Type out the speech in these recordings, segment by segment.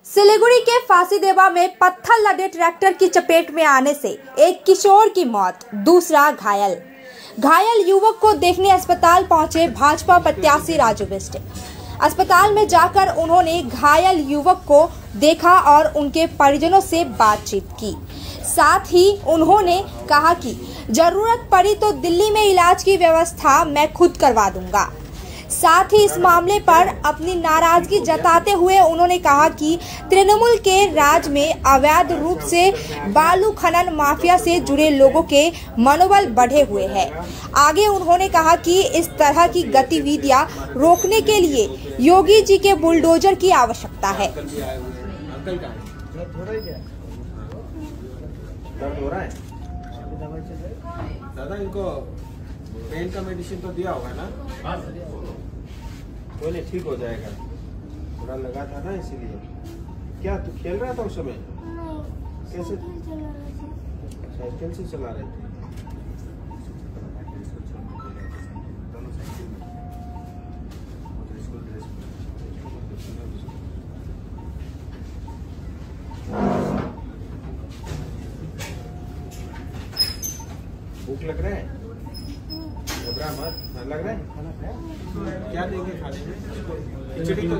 सिलीगुड़ी के फांसीदेवा में पत्थर लदे ट्रैक्टर की चपेट में आने से एक किशोर की मौत, दूसरा घायल युवक को देखने अस्पताल पहुंचे भाजपा प्रत्याशी राजू बिष्ट। अस्पताल में जाकर उन्होंने घायल युवक को देखा और उनके परिजनों से बातचीत की। साथ ही उन्होंने कहा कि जरूरत पड़ी तो दिल्ली में इलाज की व्यवस्था मैं खुद करवा दूंगा। साथ ही इस मामले पर अपनी नाराजगी जताते हुए उन्होंने कहा कि तृणमूल के राज में अवैध रूप से बालू खनन माफिया से जुड़े लोगों के मनोबल बढ़े हुए हैं। आगे उन्होंने कहा कि इस तरह की गतिविधियां रोकने के लिए योगी जी के बुलडोजर की आवश्यकता है। दादा इनको पेन का मेडिसिन तो दिया होगा ना? कोई नहीं, ठीक हो जाएगा। थोड़ा लगा था ना इसीलिए। क्या तू खेल रहा था उस समय? कैसे? साइकिल से चला रहे थे। भूख लग रहा है? घबरा मत। लग रहा है? क्या देंगे खाने में? खिचड़ी तो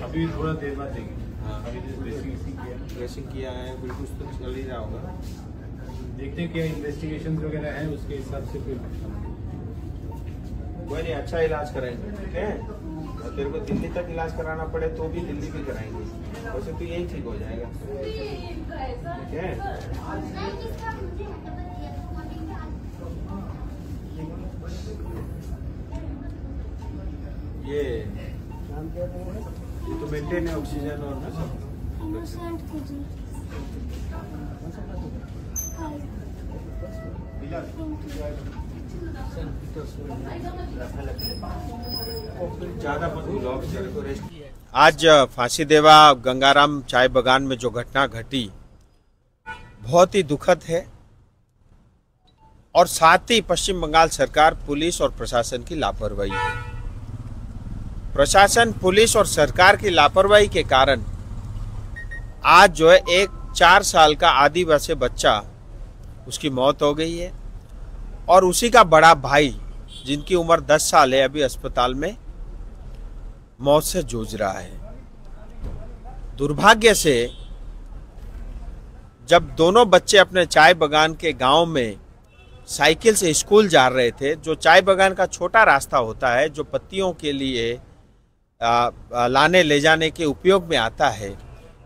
अभी थोड़ा देर बाद देंगे। हाँ, अभी ड्रेसिंग किया है, बिल्कुल तो चल ही रहा होगा। देखते हैं क्या इन्वेस्टिगेशन वगैरह है, उसके हिसाब से फिर कोई नहीं, अच्छा इलाज कराएंगे। ठीक है, और तेरे को दिल्ली तक इलाज कराना पड़े तो भी दिल्ली भी कराएंगे। वैसे तो यही ठीक हो जाएगा। ठीक है, ये तो मेंटेन है ऑक्सीजन और ना सब। आज फांसीदेवा गंगाराम चाय बागान में जो घटना घटी बहुत ही दुखद है और साथ ही पश्चिम बंगाल सरकार, पुलिस और प्रशासन की लापरवाही है। प्रशासन, पुलिस और सरकार की लापरवाही के कारण आज जो है एक 4 साल का आदिवासी बच्चा, उसकी मौत हो गई है और उसी का बड़ा भाई जिनकी उम्र 10 साल है अभी अस्पताल में मौत से जूझ रहा है। दुर्भाग्य से जब दोनों बच्चे अपने चाय बागान के गांव में साइकिल से स्कूल जा रहे थे, जो चाय बागान का छोटा रास्ता होता है जो पत्तियों के लिए लाने ले जाने के उपयोग में आता है,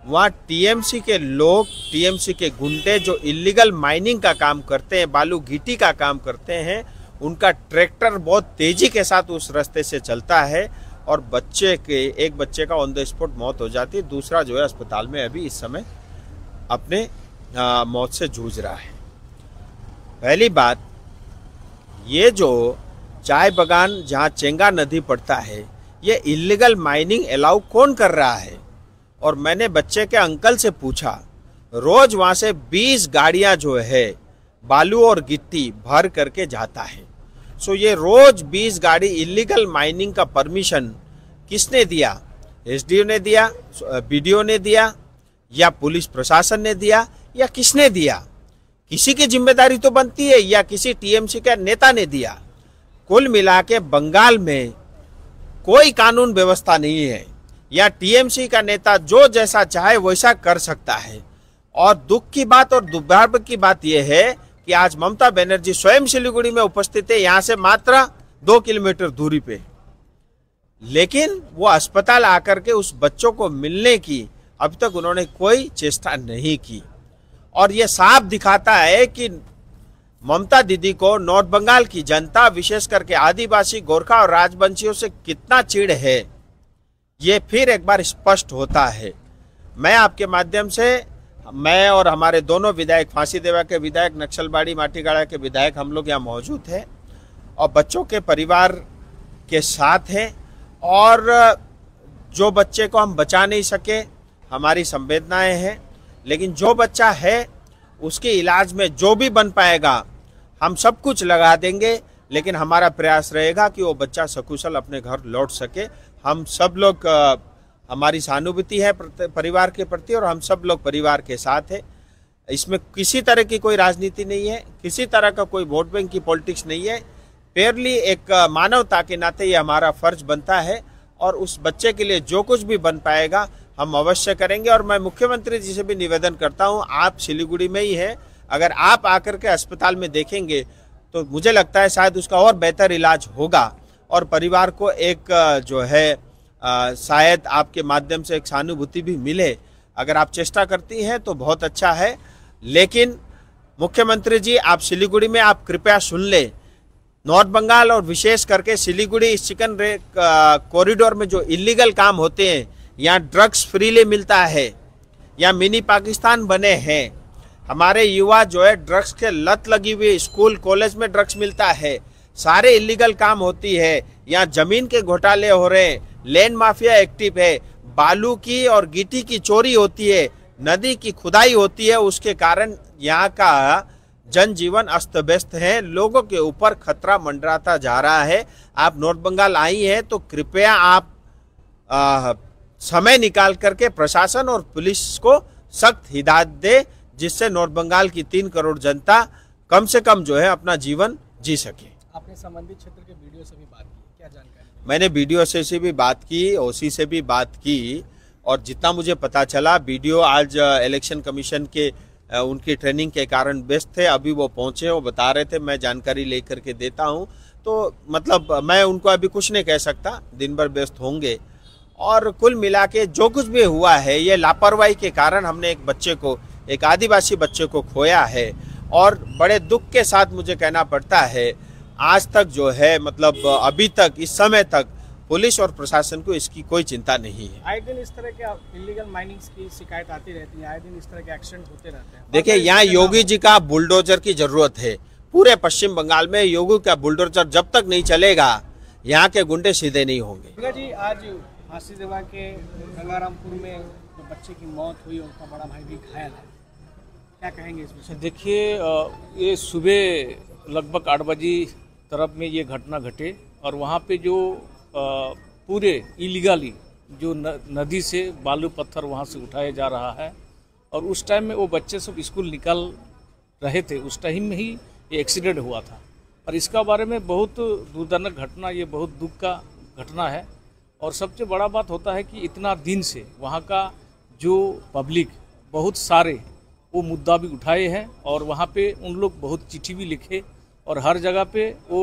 वहाँ टीएमसी के लोग, टीएमसी के गुंडे जो इलीगल माइनिंग का काम करते हैं, बालू गिट्टी का काम करते हैं, उनका ट्रैक्टर बहुत तेजी के साथ उस रास्ते से चलता है और एक बच्चे का ऑन द स्पॉट मौत हो जाती है। दूसरा जो है अस्पताल में अभी इस समय अपने मौत से जूझ रहा है। पहली बात, ये जो चाय बागान जहाँ चेंगा नदी पड़ता है, ये इलीगल माइनिंग अलाउ कौन कर रहा है? और मैंने बच्चे के अंकल से पूछा, रोज वहाँ से 20 गाड़ियाँ जो है बालू और गिट्टी भर करके जाता है। सो ये रोज 20 गाड़ी इलीगल माइनिंग का परमिशन किसने दिया? एसडीओ ने दिया, बीडीओ ने दिया, या पुलिस प्रशासन ने दिया, या किसने दिया? किसी की जिम्मेदारी तो बनती है, या किसी टीएमसी के नेता ने दिया। कुल मिला के बंगाल में कोई कानून व्यवस्था नहीं है, या टीएमसी का नेता जो जैसा चाहे वैसा कर सकता है। और दुख की बात और दुर्भाग्य की बात यह है कि आज ममता बनर्जी स्वयं सिलीगुड़ी में उपस्थित है, यहाँ से मात्र 2 किलोमीटर दूरी पे, लेकिन वो अस्पताल आकर के उस बच्चों को मिलने की अब तक उन्होंने कोई चेष्टा नहीं की। और ये साफ दिखाता है कि ममता दीदी को नॉर्थ बंगाल की जनता, विशेष करके आदिवासी, गोरखा और राजवंशियों से कितना चिढ़ है, ये फिर एक बार स्पष्ट होता है। मैं आपके माध्यम से, मैं और हमारे दोनों विधायक, फांसीदेवा के विधायक, नक्सलबाड़ी माटीगाड़ा के विधायक, हम लोग यहाँ मौजूद हैं और बच्चों के परिवार के साथ हैं। और जो बच्चे को हम बचा नहीं सके, हमारी संवेदनाएं हैं, लेकिन जो बच्चा है उसके इलाज में जो भी बन पाएगा हम सब कुछ लगा देंगे, लेकिन हमारा प्रयास रहेगा कि वो बच्चा सकुशल अपने घर लौट सके। हम सब लोग हमारी सहानुभूति है परिवार के प्रति और हम सब लोग परिवार के साथ हैं। इसमें किसी तरह की कोई राजनीति नहीं है, किसी तरह का कोई वोट बैंक की पॉलिटिक्स नहीं है। फेयरली एक मानवता के नाते ये हमारा फर्ज बनता है और उस बच्चे के लिए जो कुछ भी बन पाएगा हम अवश्य करेंगे। और मैं मुख्यमंत्री जी से भी निवेदन करता हूँ, आप सिलीगुड़ी में ही हैं, अगर आप आकर के अस्पताल में देखेंगे तो मुझे लगता है शायद उसका और बेहतर इलाज होगा और परिवार को एक जो है शायद आपके माध्यम से एक सहानुभूति भी मिले। अगर आप चेष्टा करती हैं तो बहुत अच्छा है। लेकिन मुख्यमंत्री जी, आप सिलीगुड़ी में आप कृपया सुन लें, नॉर्थ बंगाल और विशेष करके सिलीगुड़ी इस चिकन कॉरिडोर में जो इलीगल काम होते हैं, यहाँ ड्रग्स फ्रीली मिलता है, यहाँ मिनी पाकिस्तान बने हैं। हमारे युवा जो है ड्रग्स के लत लगी हुई, स्कूल कॉलेज में ड्रग्स मिलता है, सारे इलीगल काम होती है, यहाँ जमीन के घोटाले हो रहे हैं, लैंड माफिया एक्टिव है, बालू की और गिट्टी की चोरी होती है, नदी की खुदाई होती है। उसके कारण यहाँ का जनजीवन अस्त व्यस्त है, लोगों के ऊपर खतरा मंडराता जा रहा है। आप नॉर्थ बंगाल आई हैं तो कृपया आप समय निकाल करके प्रशासन और पुलिस को सख्त हिदायत दे, जिससे नॉर्थ बंगाल की 3 करोड़ जनता कम से कम जो है अपना जीवन जी सके। आपने संबंधित क्षेत्र के वीडियो से भी बात की, क्या जानकारी? मैंने वीडियो से भी बात की, ओसी से भी बात की और जितना मुझे पता चला वीडियो आज इलेक्शन कमीशन के उनकी ट्रेनिंग के कारण व्यस्त थे, अभी वो पहुंचे, वो बता रहे थे, मैं जानकारी लेकर के देता हूं। तो मतलब मैं उनको अभी कुछ नहीं कह सकता, दिन भर व्यस्त होंगे। और कुल मिला के जो कुछ भी हुआ है ये लापरवाही के कारण हमने एक बच्चे को, एक आदिवासी बच्चे को खोया है और बड़े दुख के साथ मुझे कहना पड़ता है आज तक जो है मतलब अभी तक इस समय तक पुलिस और प्रशासन को इसकी कोई चिंता नहीं है। आए दिन इस तरह के इलीगल माइनिंग्स की शिकायत आती रहती है, आए दिन इस तरह के एक्सीडेंट होते रहते हैं। देखिए, यहाँ योगी जी का बुलडोजर की जरूरत है। पूरे पश्चिम बंगाल में योगी का बुलडोजर जब तक नहीं चलेगा यहाँ के गुंडे सीधे नहीं होंगे। दुर्गा जी, आज हासीदेवा के गंगारामपुर में जो बच्चे की मौत हुई, उनका बड़ा भाई भी घायल है, क्या कहेंगे इस विषय? देखिए, ये सुबह लगभग 8 बजे तरफ में ये घटना घटे और वहाँ पे जो पूरे इलीगली जो नदी से बालू पत्थर वहाँ से उठाया जा रहा है और उस टाइम में वो बच्चे सब स्कूल निकल रहे थे, उस टाइम में ही ये एक्सीडेंट हुआ था। और इसका बारे में बहुत दुर्दनक घटना, ये बहुत दुख का घटना है। और सबसे बड़ा बात होता है कि इतना दिन से वहाँ का जो पब्लिक बहुत सारे वो मुद्दा भी उठाए हैं और वहाँ पे उन लोग बहुत चिट्ठी भी लिखे और हर जगह पे वो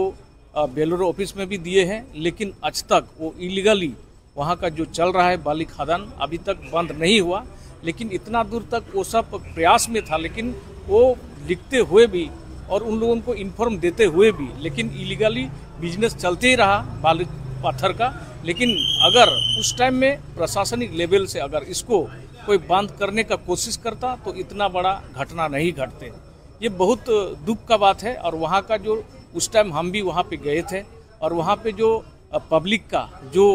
बेलोरो ऑफिस में भी दिए हैं, लेकिन आज तक वो इलीगली वहाँ का जो चल रहा है बाली खदान अभी तक बंद नहीं हुआ। लेकिन इतना दूर तक वो सब प्रयास में था, लेकिन वो लिखते हुए भी और उन लोगों को इन्फॉर्म देते हुए भी, लेकिन इलीगली बिजनेस चलते ही रहा बालू पत्थर का। लेकिन अगर उस टाइम में प्रशासनिक लेवल से अगर इसको कोई बंद करने का कोशिश करता तो इतना बड़ा घटना नहीं घटते। ये बहुत दुख का बात है। और वहाँ का जो उस टाइम हम भी वहाँ पे गए थे और वहाँ पे जो पब्लिक का जो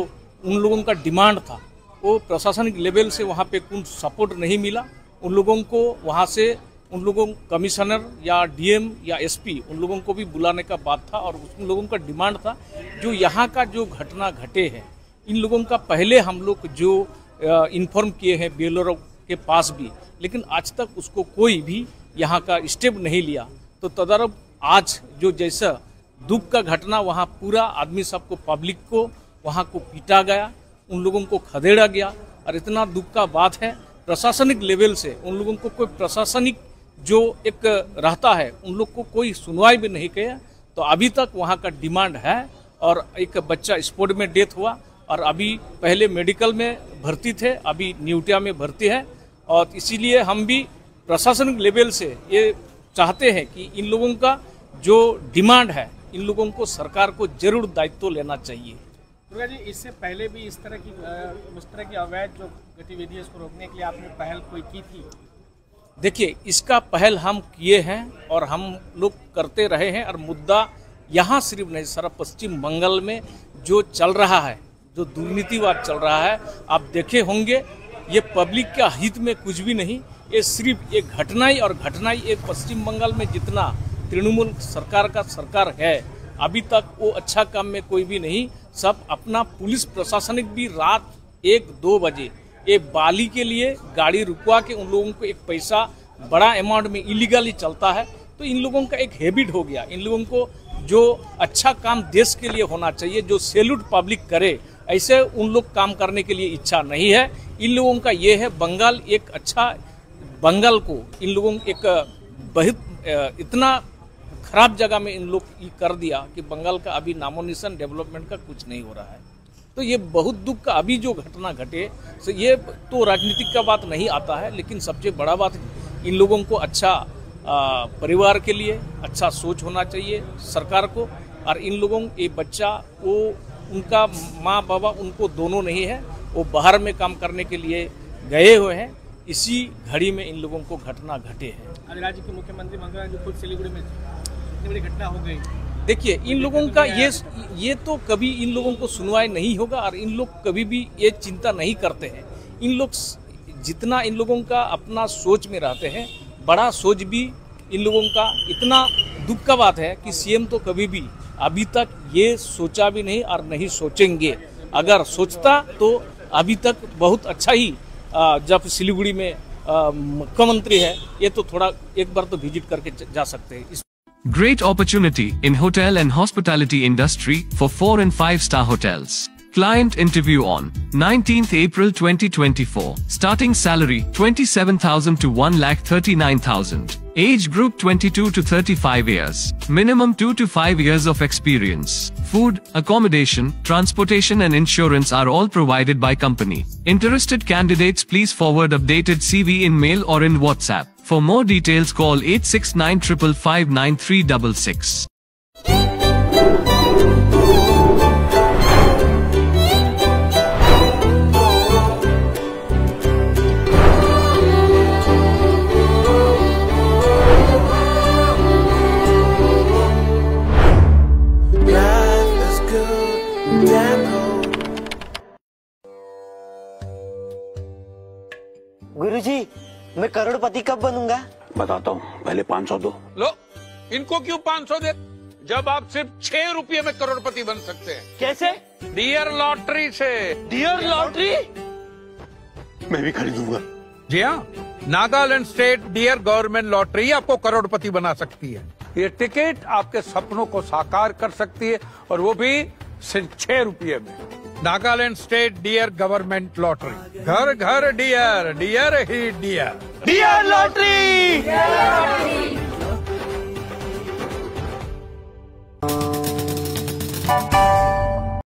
उन लोगों का डिमांड था वो प्रशासनिक लेवल से वहाँ पे कोई सपोर्ट नहीं मिला। उन लोगों को वहाँ से उन लोगों कमिश्नर या डीएम या एसपी उन लोगों को भी बुलाने का बात था और उन लोगों का डिमांड था जो यहाँ का जो घटना घटे हैं इन लोगों का पहले हम लोग जो इन्फॉर्म किए हैं बेलोरो के पास भी, लेकिन आज तक उसको कोई भी यहाँ का स्टेप नहीं लिया। तो तदर्थ आज जो जैसा दुख का घटना वहाँ पूरा आदमी सबको पब्लिक को वहाँ को पीटा गया, उन लोगों को खदेड़ा गया और इतना दुख का बात है प्रशासनिक लेवल से उन लोगों को कोई प्रशासनिक जो एक रहता है उन लोग को कोई सुनवाई भी नहीं किया। तो अभी तक वहाँ का डिमांड है और एक बच्चा स्पोर्ट में डेथ हुआ और अभी पहले मेडिकल में भर्ती थे, अभी न्यूटिया में भर्ती है। और इसीलिए हम भी प्रशासनिक लेवल से ये चाहते हैं कि इन लोगों का जो डिमांड है इन लोगों को सरकार को जरूर दायित्व लेना चाहिए। दुर्गा जी, इससे पहले भी इस तरह की अवैध जो गतिविधियां इसको रोकने के लिए आपने पहल कोई की थी? देखिए, इसका पहल हम किए हैं और हम लोग करते रहे हैं और मुद्दा यहाँ सिर्फ नहीं सारा पश्चिम बंगाल में जो चल रहा है, जो दुर्नीतिवाद चल रहा है, आप देखे होंगे ये पब्लिक का हित में कुछ भी नहीं, ये सिर्फ एक घटना ही और घटना ही। एक पश्चिम बंगाल में जितना तृणमूल सरकार का सरकार है अभी तक वो अच्छा काम में कोई भी नहीं, सब अपना पुलिस प्रशासनिक भी रात 1-2 बजे ये बाली के लिए गाड़ी रुकवा के उन लोगों को एक पैसा बड़ा अमाउंट में इलीगली चलता है। तो इन लोगों का एक हैबिट हो गया। इन लोगों को जो अच्छा काम देश के लिए होना चाहिए, जो सैल्यूट पब्लिक करे, ऐसे उन लोग काम करने के लिए इच्छा नहीं है। इन लोगों का ये है बंगाल एक अच्छा, बंगाल को इन लोगों एक बहुत इतना खराब जगह में इन लोग ये कर दिया कि बंगाल का अभी नामो निशान डेवलपमेंट का कुछ नहीं हो रहा है। तो ये बहुत दुख का अभी जो घटना घटे, तो ये तो राजनीतिक का बात नहीं आता है, लेकिन सबसे बड़ा बात इन लोगों को अच्छा परिवार के लिए अच्छा सोच होना चाहिए सरकार को। और इन लोगों ये बच्चा वो उनका माँ बाबा उनको दोनों नहीं है, वो बाहर में काम करने के लिए गए हुए हैं। इसी घड़ी में इन लोगों को घटना घटे है। आज राज्य के मुख्यमंत्री ममता बनर्जी खुद सिलीगुड़ी में इतनी बड़ी घटना हो गई। देखिए इन लोगों का ये तो कभी इन लोगों को सुनवाई नहीं होगा और इन लोग कभी भी ये चिंता नहीं करते हैं। इन लोग जितना इन लोगों का अपना सोच में रहते हैं, बड़ा सोच भी इन लोगों का, इतना दुख का बात है कि सीएम तो कभी भी अभी तक ये सोचा भी नहीं और नहीं सोचेंगे। अगर सोचता तो अभी तक बहुत अच्छा ही, जब सिलीगुड़ी में मुख्यमंत्री है, ये तो थोड़ा एक बार तो विजिट करके जा सकते हैं। Great opportunity in hotel and hospitality industry for 4 and 5 star hotels. Client interview on 19th April 2024. Starting salary 27,000 to 1,39,000. Age group 22 to 35 years. Minimum 2 to 5 years of experience. Food, accommodation, transportation and insurance are all provided by company. Interested candidates please forward updated CV in mail or in WhatsApp. For more details call 8695559366. गुरुजी, मैं करोड़पति कब बनूंगा? बताता हूँ, पहले 500 दो। लो, इनको क्यों 500 दे, जब आप सिर्फ 6 रुपये में करोड़पति बन सकते हैं। कैसे? डियर लॉटरी से। Dear lottery? मैं भी खरीदूंगा। जी हाँ, Nagaland state dear government lottery आपको करोड़पति बना सकती है। ये टिकट आपके सपनों को साकार कर सकती है, और वो भी सिर्फ 6 रुपये में। Nagaland state dear government lottery, घर घर डियर, डियर ही डियर। Dear lottery.